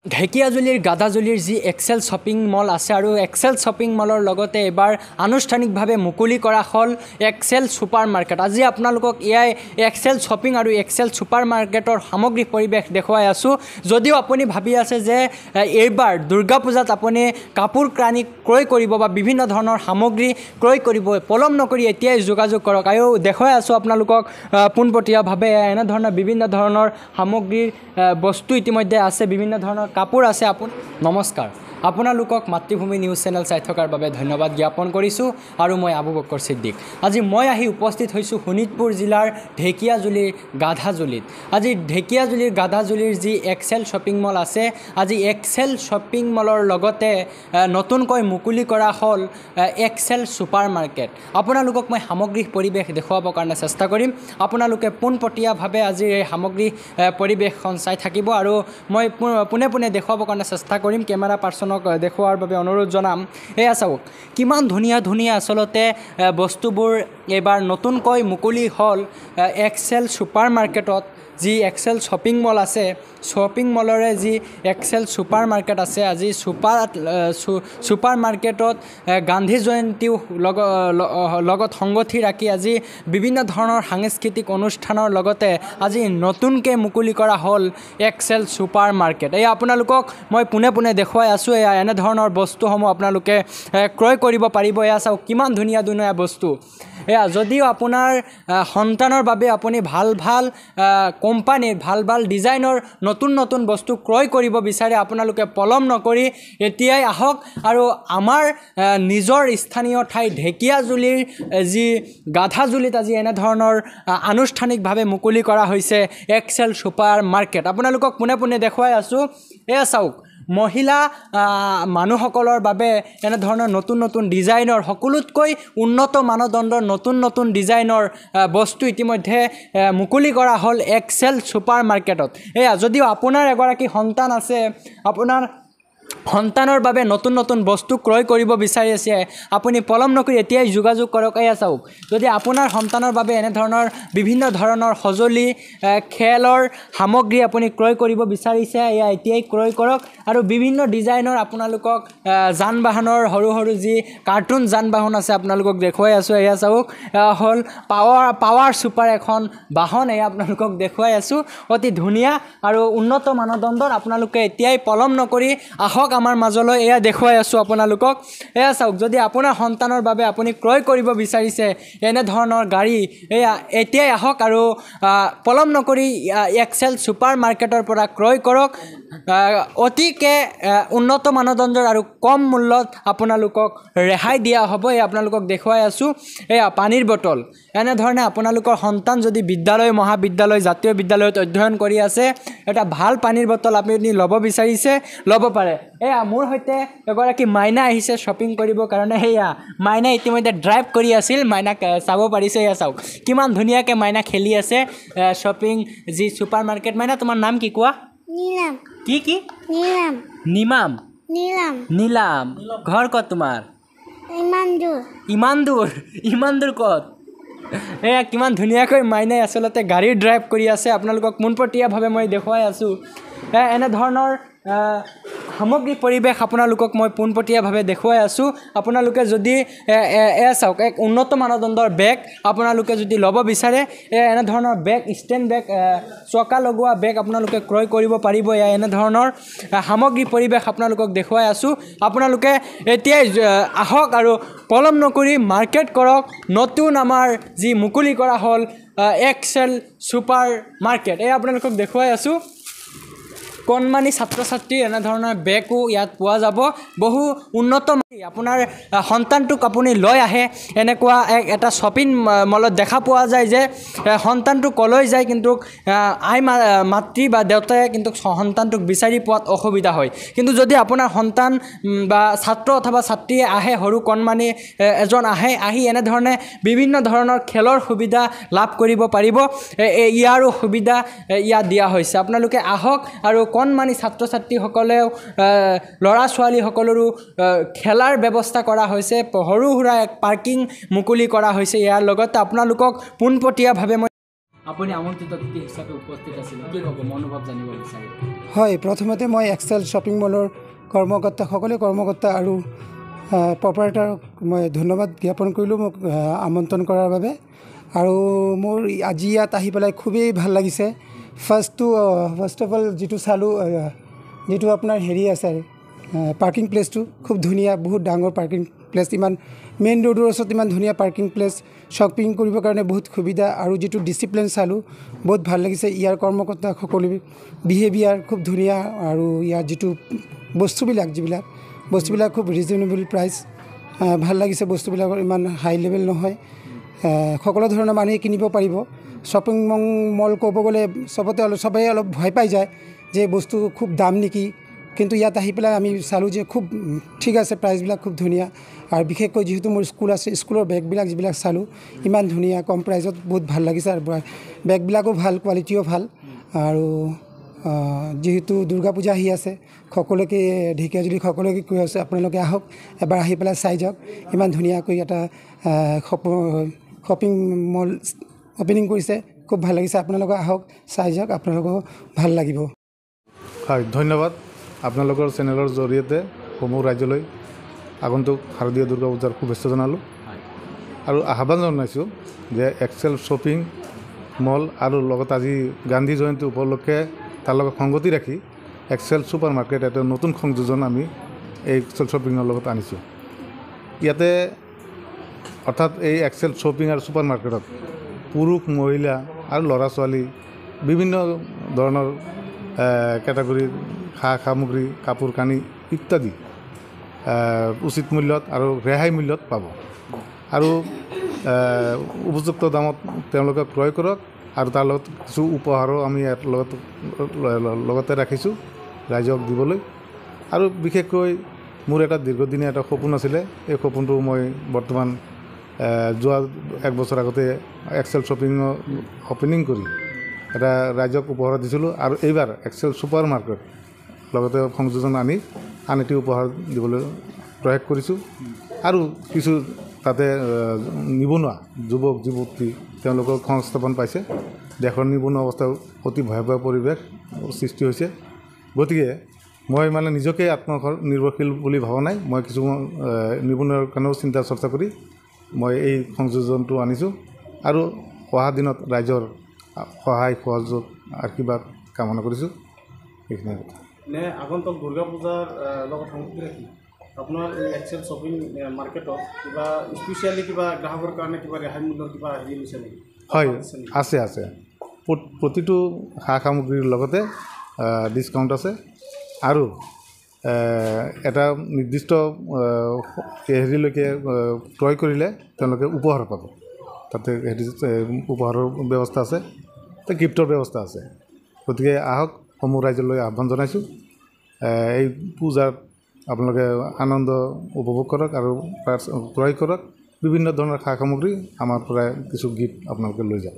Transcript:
ঢেকিয়াজুলিৰ গাদাজুলিৰ যি Excel shopping mall আছে আৰু এক্সেল শ্বপিং মলৰ লগতে এবাৰ আনুষ্ঠানিকভাৱে মুকলি কৰা হ'ল এক্সেল ছুপাৰ মাৰ্কেট। আজি আপোনালোকক এয়াই এক্সেল শ্বপিং আৰু এক্সেল ছুপাৰ মাৰ্কেটৰ সামগ্ৰিক পৰিৱেশ দেখুৱাই আছোঁ। যদিও আপুনি ভাবি আছে যে এইবাৰ দুৰ্গা পূজাত আপুনি কাপোৰ কানি ক্ৰয় কৰিব বা বিভিন্ন ধৰণৰ সামগ্ৰী ক্ৰয় কৰিব, পলম নকৰি এতিয়াই যোগাযোগ কৰক। আৰু দেখুৱাই আছোঁ আপোনালোকক পোনপটীয়াভাৱে এনেধৰণৰ বিভিন্ন ধৰণৰ সামগ্ৰীৰ বস্তু ইতিমধ্যে আছে, বিভিন্ন ধৰণৰ কাপোৰ আছে। নমস্কাৰ, আপোনালোকক মাতৃভূমি নিউজ চেনেল চাই থকাৰ বাবে ধন্যবাদ জ্ঞাপন কৰিছোঁ আৰু মই আবু বকৰ ছিদ্দিক। আজি মই আহি উপস্থিত হৈছোঁ শোণিতপুৰ জিলাৰ ঢেকিয়াজুলিৰ গাধাজুলিত। আজি ঢেকিয়াজুলিৰ গাধাজুলিৰ যি এক্সেল শ্বপিং মল আছে, আজি এক্সেল শ্বপিং মলৰ লগতে নতুনকৈ মুকলি কৰা হ'ল এক্সেল ছুপাৰ মাৰ্কেট। আপোনালোকক মই সামগ্ৰিক পৰিৱেশ দেখুৱাবৰ কাৰণে চেষ্টা কৰিম। আপোনালোকে পোনপটীয়াভাৱে আজিৰ এই সামগ্ৰিক পৰিৱেশখন চাই থাকিব আৰু মই পোনে পোনে দেখুৱাবৰ কাৰণে চেষ্টা কৰিম। কেমেৰা পাৰ্চনক দেখুৱাৰ বাবে অনুৰোধ জনাম। এয়া চাওক কিমান ধুনীয়া ধুনীয়া আচলতে বস্তুবোৰ এইবাৰ নতুনকৈ মুকলি হ'ল এক্সেল ছুপাৰ মাৰ্কেটত। যি এক্সেল শ্বপিং মল আছে, শ্বপিং মলৰে যি এক্সেল ছুপাৰ মাৰ্কেট আছে, আজি ছুপাৰ মাৰ্কেটত গান্ধী জয়ন্তীও লগত সংগতি ৰাখি আজি বিভিন্ন ধৰণৰ সাংস্কৃতিক অনুষ্ঠানৰ লগতে আজি নতুনকৈ মুকলি কৰা হ'ল এক্সেল ছুপাৰ মাৰ্কেট। এয়া আপোনালোকক মই পোনে পোনে দেখুৱাই আছোঁ। এয়া এনেধৰণৰ বস্তুসমূহ আপোনালোকে ক্ৰয় কৰিব পাৰিব। এয়া চাওক কিমান ধুনীয়া ধুনীয়া বস্তু। এয়া যদিও আপোনাৰ সন্তানৰ বাবে আপুনি ভাল ভাল কোম্পানীৰ ভাল ভাল ডিজাইনৰ নতুন নতুন বস্তু ক্ৰয় কৰিব বিচাৰে, আপোনালোকে পলম নকৰি এতিয়াই আহক আৰু আমাৰ নিজৰ স্থানীয় ঠাই ঢেকিয়াজুলিৰ যি গাধাজুলিত আজি এনেধৰণৰ আনুষ্ঠানিকভাৱে মুকলি কৰা হৈছে এক্সেল ছুপাৰ মাৰ্কেট। আপোনালোকক পোনে পোনে দেখুৱাই আছোঁ। এয়া চাওক মহিলা মানুহসকলৰ বাবে এনেধৰণৰ নতুন নতুন ডিজাইনৰ সকলোতকৈ উন্নত মানদণ্ডৰ নতুন নতুন ডিজাইনৰ বস্তু ইতিমধ্যে মুকলি কৰা হ'ল এক্সেল ছুপাৰ মাৰ্কেটত। এয়া যদিও আপোনাৰ এগৰাকী সন্তান আছে, আপোনাৰ সন্তানৰ বাবে নতুন নতুন বস্তু ক্ৰয় কৰিব বিচাৰিছে, আপুনি পলম নকৰি এতিয়াই যোগাযোগ কৰক। এয়া চাওক যদি আপোনাৰ সন্তানৰ বাবে এনেধৰণৰ বিভিন্ন ধৰণৰ সঁজুলি খেলৰ সামগ্ৰী আপুনি ক্ৰয় কৰিব বিচাৰিছে, এয়া এতিয়াই ক্ৰয় কৰক। আৰু বিভিন্ন ডিজাইনৰ আপোনালোকক যান বাহনৰ সৰু সৰু যি কাৰ্টুন যান বাহন আছে আপোনালোকক দেখুৱাই আছোঁ। এয়া চাওক হ'ল পাৱাৰ ছুপাৰ এখন বাহন, এয়া আপোনালোকক দেখুৱাই আছোঁ। অতি ধুনীয়া আৰু উন্নত মানদণ্ডৰ। আপোনালোকে এতিয়াই পলম নকৰি আহক আমাৰ মাজলৈ। এয়া দেখুৱাই আছোঁ আপোনালোকক। এয়া চাওক যদি আপোনাৰ সন্তানৰ বাবে আপুনি ক্ৰয় কৰিব বিচাৰিছে এনেধৰণৰ গাড়ী, এয়া এতিয়াই আহক আৰু পলম নকৰি এক্সেল ছুপাৰ মাৰ্কেটৰ পৰা ক্ৰয় কৰক। অতিকে উন্নত মানদণ্ডৰ আৰু কম মূল্যত আপোনালোকক ৰেহাই দিয়া হ'ব। এয়া আপোনালোকক দেখুৱাই আছোঁ। এয়া পানীৰ বটল, এনেধৰণে আপোনালোকৰ সন্তান যদি বিদ্যালয় মহাবিদ্যালয় জাতীয় বিদ্যালয়ত অধ্যয়ন কৰি আছে, এটা ভাল পানীৰ বটল আপুনি ল'ব বিচাৰিছে, ল'ব পাৰে। এয়া মোৰ সৈতে এগৰাকী মাইনা আহিছে শ্বপিং কৰিবৰ কাৰণে। সেয়া মাইনা ইতিমধ্যে ড্ৰাইভ কৰি আছিল, মাইনাক চাব পাৰিছে। এয়া চাওক কিমান ধুনীয়াকৈ মাইনা খেলি আছে শ্বপিং যি ছুপাৰ মাৰ্কেট। মাইনা তোমাৰ নাম কি কোৱা? নীলাম। কি? নীলাম। নিমাম। নীলাম। নীলাম। ঘৰ ক'ত তোমাৰ? ইমান দূৰ ক'ত? এয়া কিমান ধুনীয়াকৈ মাইনাই আচলতে গাড়ী ড্ৰাইভ কৰি আছে। আপোনালোকক পোনপটীয়াভাৱে মই দেখুৱাই আছোঁ। এনেধৰণৰ সামগ্ৰিক পৰিৱেশ আপোনালোকক মই পোনপটীয়াভাৱে দেখুৱাই আছোঁ। আপোনালোকে যদি এয়া চাওক এক উন্নত মানদণ্ডৰ বেগ আপোনালোকে যদি ল'ব বিচাৰে, এনেধৰণৰ বেগ ষ্টেণ্ড বেগ চকা লগোৱা বেগ আপোনালোকে ক্ৰয় কৰিব পাৰিব। এয়া এনেধৰণৰ সামগ্ৰিক পৰিৱেশ আপোনালোকক দেখুৱাই আছোঁ। আপোনালোকে এতিয়াই আহক আৰু পলম নকৰি মাৰ্কেট কৰক। নতুন আমাৰ যি মুকলি কৰা হ'ল এক্সেল ছুপাৰ মাৰ্কেট, এয়া আপোনালোকক দেখুৱাই আছোঁ। কণমানি ছাত্ৰ ছাত্ৰীৰ এনেধৰণৰ বেগো ইয়াত পোৱা যাব। বহু উন্নত আপোনাৰ সন্তানটোক আপুনি লৈ আহে, এনেকুৱা এটা শ্বপিং মলত দেখা পোৱা যায় যে সন্তানটো কলৈ যায় কিন্তু মাতৃ বা দেউতাই কিন্তু সন্তানটোক বিচাৰি পোৱাত অসুবিধা হয়। কিন্তু যদি আপোনাৰ সন্তান বা ছাত্ৰ অথবা ছাত্ৰীয়ে আহে, সৰু কণমানি এজন আহি এনেধৰণে বিভিন্ন ধৰণৰ খেলৰ সুবিধা লাভ কৰিব পাৰিব। ইয়াৰো সুবিধা ইয়াত দিয়া হৈছে। আপোনালোকে আহক আৰু কণমানি ছাত্ৰ ছাত্ৰীসকলেও ল'ৰা ছোৱালীসকলৰো খেলাৰ ব্যৱস্থা কৰা হৈছে। সৰু সুৰা এক পাৰ্কিং মুকলি কৰা হৈছে। ইয়াৰ লগতে আপোনালোকক পোনপটীয়াভাৱে মই আপুনি আমন্ত্ৰিত অতিথি হিচাপে উপস্থিত আছিল, কি ক'ব, মনোভাৱ জানিব বিচাৰিব? হয়, প্ৰথমতে মই এক্সেল শ্বপিং মলৰ সকলো কৰ্মকৰ্তা আৰু প্ৰপাৰেটাৰক মই ধন্যবাদ জ্ঞাপন কৰিলোঁ মোক আমন্ত্ৰণ কৰাৰ বাবে। আৰু মোৰ আজি ইয়াত আহি পেলাই খুবেই ভাল লাগিছে। ফাৰ্ষ্ট অফ অল যিটো চালোঁ, যিটো আপোনাৰ হেৰি আছে পাৰ্কিং প্লেচটো খুব ধুনীয়া, বহুত ডাঙৰ পাৰ্কিং প্লেচ, ইমান মেইন ৰোডৰ ওচৰত ইমান ধুনীয়া পাৰ্কিং প্লেচ, শ্বপিং কৰিবৰ কাৰণে বহুত সুবিধা। আৰু যিটো ডিচিপ্লিন চালোঁ বহুত ভাল লাগিছে। ইয়াৰ কৰ্মকৰ্তা সকলো বিহেভিয়াৰ খুব ধুনীয়া। আৰু ইয়াৰ যিটো বস্তুবিলাক খুব ৰিজনেবল প্ৰাইচ, ভাল লাগিছে। বস্তুবিলাকৰ ইমান হাই লেভেল নহয়, সকলো ধৰণৰ মানুহে কিনিব পাৰিব। শ্বপিং মল ক'ব গ'লে চবেই অলপ ভয় পাই যায় যে বস্তু খুব দাম নেকি, কিন্তু ইয়াত আহি পেলাই আমি চালোঁ যে খুব ঠিক আছে, প্ৰাইচবিলাক খুব ধুনীয়া। আৰু বিশেষকৈ যিহেতু মোৰ স্কুল আছে, স্কুলৰ বেগবিলাক যিবিলাক চালোঁ ইমান ধুনীয়া, কম প্ৰাইচত বহুত ভাল লাগিছে। আৰু বেগবিলাকো ভাল, কোৱালিটিও ভাল। আৰু যিহেতু দুৰ্গা পূজা আহি আছে, সকলোকে ঢেকীয়াজুলি সকলোকে কৈ আছে আপোনালোকে আহক, এবাৰ আহি পেলাই চাই যাওক। ইমান ধুনীয়াকৈ এটা শ্বপিং মল অপেনিং কৰিছে, খুব ভাল লাগিছে। আপোনালোকে আহক, চাই যাওক, আপোনালোকেও ভাল লাগিব। হয়, ধন্যবাদ। আপোনালোকৰ চেনেলৰ জৰিয়তে সমূহ ৰাজ্যলৈ আগন্তুক শাৰদীয় দুৰ্গা পূজাৰ শুভেচ্ছা জনালোঁ। আৰু আহ্বান জনাইছোঁ যে এক্সেল শ্বপিং মল আৰু লগত আজি গান্ধী জয়ন্তী উপলক্ষে তাৰ লগত সংগতি ৰাখি এক্সেল ছুপাৰ মাৰ্কেট এটা নতুন সংযোজন আমি এই এক্সেল শ্বপিঙৰ লগত আনিছোঁ। ইয়াতে অৰ্থাৎ এই এক্সেল শ্বপিং আৰু ছুপাৰ মাৰ্কেটত পুৰুষ, মহিলা আৰু ল'ৰা ছোৱালী বিভিন্ন ধৰণৰ কেটেগৰীৰ সামগ্ৰী, কাপোৰ কানি ইত্যাদি উচিত মূল্যত আৰু ৰেহাই মূল্যত পাব। আৰু উপযুক্ত দামত তেওঁলোকে ক্ৰয় কৰক। আৰু তাৰ লগত কিছু উপহাৰো আমি ইয়াৰ লগতে ৰাখিছোঁ ৰাইজক দিবলৈ। আৰু বিশেষকৈ মোৰ এটা দীৰ্ঘদিনীয়া এটা সপোন আছিলে, এই সপোনটো মই বৰ্তমান যোৱা 1 বছৰ আগতে এক্সেল শ্বপিঙৰ অপেনিং কৰি এটা ৰাইজক উপহাৰ দিছিলোঁ। আৰু এইবাৰ এক্সেল ছুপাৰ মাৰ্কেট লগতে সংযোজন আনি আন এটি উপহাৰ দিবলৈ প্ৰয়াস কৰিছোঁ। আৰু কিছু তাতে নিবনুৱা যুৱক যুৱতী তেওঁলোকক সংস্থাপন পাইছে। দেশৰ নিবনুৱা অৱস্থা অতি ভয়াৱহ পৰিৱেশ সৃষ্টি হৈছে। গতিকে মই নিজকে আত্মনিৰ্ভৰশীল বুলি ভবা নাই, মই কিছু নিবনুৱাৰ কাৰণেও চিন্তা চৰ্চা কৰি মই এই সংযোজনটো আনিছোঁ। আৰু অহা দিনত ৰাইজৰ সহায় সহযোগ আশীৰ্বাদ কামনা কৰিছোঁ। এইখিনিয়ে কথা। আগন্তুক দুৰ্গা পূজাৰ লগত সংগতি ৰাখি আপোনাৰ এই এক্সেল শ্বপিং মাৰ্কেটত কিবা স্পেচিয়েলি কিবা গ্ৰাহকৰ কাৰণে কিবা ৰেহাই মূল্যৰ কিবা হেৰি লৈছে নেকি? হয়, আছে। প্ৰতিটো সামগ্ৰীৰ লগতে ডিছকাউণ্ট আছে। আৰু এটা নিৰ্দিষ্ট হেৰিলৈকে ক্ৰয় কৰিলে তেওঁলোকে উপহাৰ পাব। তাতে উপহাৰৰ ব্যৱস্থা আছে, গিফ্টৰ ব্যৱস্থা আছে। গতিকে আহক, সমূহ ৰাইজলৈ আহ্বান জনাইছোঁ। এই পূজাত আপোনালোকে আনন্দ উপভোগ কৰক আৰু ক্ৰয় কৰক। বিভিন্ন ধৰণৰ সামগ্ৰী আমাৰ পৰা কিছু গিফ্ট আপোনালোকে লৈ যাওক।